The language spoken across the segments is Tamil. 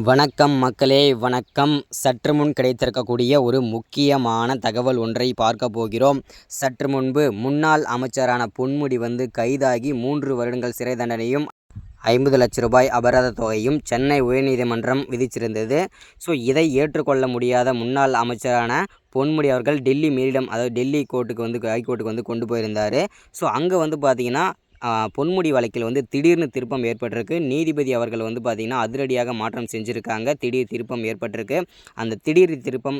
வணக்கம் மக்களே, வணக்கம். சற்று முன் கிடைத்திருக்கக்கூடிய ஒரு முக்கியமான தகவல் ஒன்றை பார்க்க போகிறோம். சற்று முன்பு முன்னாள் அமைச்சரான பொன்முடி கைதாகி 3 வருடங்கள் சிறை தண்டனையும் 50 லட்ச ரூபாய் அபராத தொகையும் சென்னை உயர்நீதிமன்றம் விதிச்சிருந்தது. இதை ஏற்றுக்கொள்ள முடியாத முன்னாள் அமைச்சரான பொன்முடி அவர்கள் டெல்லி மேலிடம், அதாவது டெல்லி கோர்ட்டுக்கு ஹைகோர்ட்டுக்கு கொண்டு போயிருந்தார். அங்கே பார்த்தீங்கன்னா பொன்முடி வழக்கில் திடீர்னு திருப்பம் ஏற்பட்டிருக்கு. நீதிபதி அவர்கள் பார்த்திங்கன்னா அதிரடியாக மாற்றம் செஞ்சுருக்காங்க. திடீர் திருப்பம் ஏற்பட்டிருக்கு. அந்த திடீர் திருப்பம்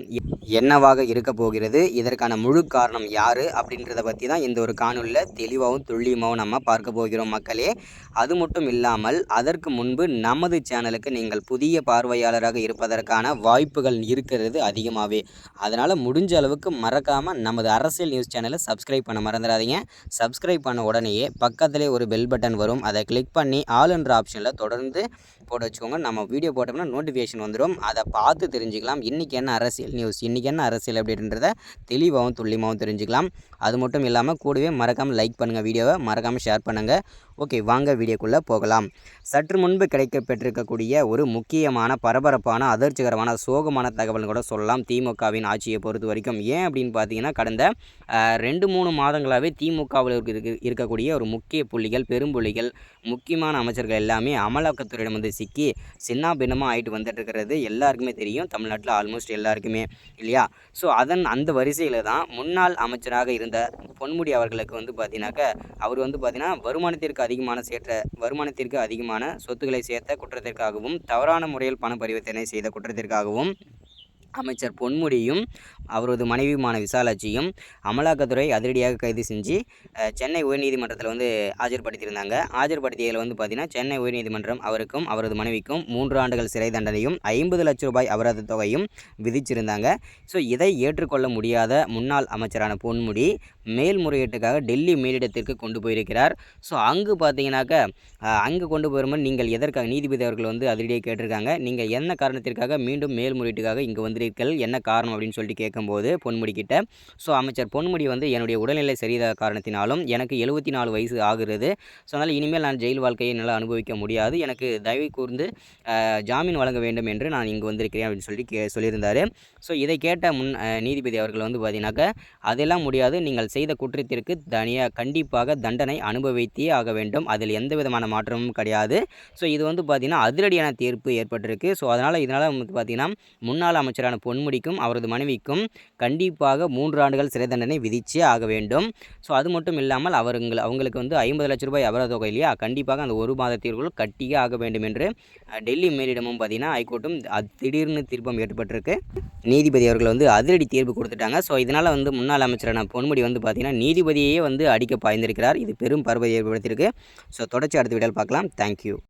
என்னவாக இருக்க போகிறது, இதற்கான முழு காரணம் யார் அப்படின்றத பற்றி தான் இந்த ஒரு காணொலியில் தெளிவாகவும் துல்லியமாகவும் நம்ம பார்க்க போகிறோம் மக்களே. அது மட்டும் இல்லாமல் அதற்கு முன்பு நமது சேனலுக்கு நீங்கள் புதிய பார்வையாளராக இருப்பதற்கான வாய்ப்புகள் இருக்கிறது அதிகமாகவே. அதனால் முடிஞ்ச அளவுக்கு மறக்காமல் நமது அரசியல் நியூஸ் சேனலை சப்ஸ்கிரைப் பண்ண மறந்துடாதீங்க. சப்ஸ்கிரைப் பண்ண உடனேயே பக்கத்திலே ஒரு பெல் பட்டன் வரும். அதை கிளிக் பண்ணி ஆல் என்ற ஆப்ஷனில் தொடர்ந்து போட்டு வச்சுக்கோங்க. நம்ம வீடியோ போட்டோம்னா நோட்டிஃபிகேஷன் வந்துடும். அதை பார்த்து தெரிஞ்சுக்கலாம். இன்றைக்கி என்ன அரசியல் நியூஸ், இன்றைக்கி என்ன அரசியல் அப்படின்றத தெளிவாகவும் துல்லியமாகவும் தெரிஞ்சுக்கலாம். அது மட்டும் இல்லாமல் கூடவே மறக்காமல் லைக் பண்ணுங்கள், வீடியோவை மறக்காமல் ஷேர் பண்ணுங்கள். ஓகே, வாங்க வீடியோக்குள்ளே போகலாம். சற்று முன்பு கிடைக்கப்பெற்றிருக்கக்கூடிய ஒரு முக்கியமான பரபரப்பான அதிர்ச்சிகரமான சோகமான தகவல்னு கூட சொல்லலாம் திமுகவின் ஆட்சியை பொறுத்த வரைக்கும். ஏன் அப்படின்னு பார்த்தீங்கன்னா, கடந்த 2-3 மாதங்களாகவே திமுகவில் இருக்கக்கூடிய ஒரு முக்கிய புள்ளிகள், பெரும்புள்ளிகள், முக்கியமான அமைச்சர்கள் எல்லாமே அமலாக்கத்துறையிடம் சிக்கி சின்ன பின்னமாக ஆகிட்டு வந்துட்டுருக்கிறது எல்லாருக்குமே தெரியும். தமிழ்நாட்டில் ஆல்மோஸ்ட் எல்லாருக்குமே இல்லையா? அந்த வரிசையில் தான் முன்னாள் அமைச்சராக இருந்த பொன்முடி அவர்களுக்கு பார்த்தீங்கன்னாக்கா, அவர் பார்த்தீங்கன்னா வருமானத்திற்கு அதிகமான சொத்துக்களை சேர்த்த குற்றத்திற்காகவும், தவறான முறையில் பண பரிவர்த்தனை செய்த குற்றத்திற்காகவும் அமைச்சர் பொன்முடியும் அவரது மனைவியுமான விசாலாட்சியும் அமலாக்கத்துறை அதிரடியாக கைது செஞ்சு சென்னை உயர்நீதிமன்றத்தில் ஆஜர்படுத்தியிருந்தாங்க. ஆஜர்படுத்தியதில் பார்த்தீங்கன்னா, சென்னை உயர்நீதிமன்றம் அவருக்கும் அவரது மனைவிக்கும் 3 ஆண்டுகள் சிறை தண்டனையும் 50 லட்ச ரூபாய் அபராத தொகையும் விதிச்சிருந்தாங்க. இதை ஏற்றுக்கொள்ள முடியாத முன்னாள் அமைச்சரான பொன்முடி மேல்முறையீட்டுக்காக டெல்லி மேலிடத்திற்கு கொண்டு போயிருக்கிறார். அங்கு பார்த்தீங்கன்னாக்கா, அங்கு கொண்டு போகும்போது நீங்கள் எதற்காக, நீதிபதி அவர்கள் அதிரடியாக கேட்டிருக்காங்க, நீங்கள் என்ன காரணத்திற்காக மீண்டும் மேல்முறையீட்டுக்காக இங்கே வந்திருக்கீர்கள், என்ன காரணம் அப்படின்னு சொல்லிட்டு கேட்கும்போது பொன்முடி கிட்ட, அமைச்சர் பொன்முடி என்னுடைய உடல்நிலை சரியில்லாத காரணத்தினாலும் எனக்கு 74 வயசு ஆகிறது. அதனால் இனிமேல் நான் ஜெயில் வாழ்க்கையை நல்லா அனுபவிக்க முடியாது, எனக்கு தயவு கூர்ந்து ஜாமீன் வழங்க வேண்டும் என்று நான் இங்கு வந்திருக்கிறேன் அப்படின்னு சொல்லி சொல்லியிருந்தார். இதை கேட்ட நீதிபதி அவர்கள் பார்த்தீங்கன்னாக்கா, அதெல்லாம் முடியாது, நீங்கள் செய்த குற்றத்திற்கு கண்டிப்பாக தண்டனை அனுபவித்தே ஆக வேண்டும், அதில் எந்த விதமான மாற்றமும் கிடையாது. இது பார்த்தீங்கன்னா அதிரடியான தீர்ப்பு ஏற்பட்டிருக்கு. இதனால் பார்த்தீங்கன்னா முன்னாள் அமைச்சரான பொன்முடிக்கும் அவரது மனைவிக்கும் கண்டிப்பாக 3 ஆண்டுகள் சிறை தண்டனை விதிச்சே ஆக வேண்டும். அது மட்டும் இல்லாமல் அவங்களுக்கு 50 லட்ச ரூபாய் அபராத தொகை இல்லையா, கண்டிப்பாக அந்த 1 மாதத்திற்குள் கட்டியே ஆக வேண்டும் என்று டெல்லி மேலிடமும் பார்த்தீங்கன்னா ஹைகோர்ட்டும் திடீர்னு தீர்ப்பம் ஏற்பட்டிருக்கு. நீதிபதி அவர்கள் அதிரடி தீர்ப்பு கொடுத்துட்டாங்க. இதனால் முன்னாள் அமைச்சரான பொன்முடி பார்த்தீங்கன்னா நீதிபதியே அடிக்க பாய்ந்திருக்கிறார். இது பெரும் பரபரப்பை ஏற்படுத்தியிருக்கு. தொடர்ச்சி அடுத்த வீடியோவில் பார்க்கலாம். தேங்க்யூ.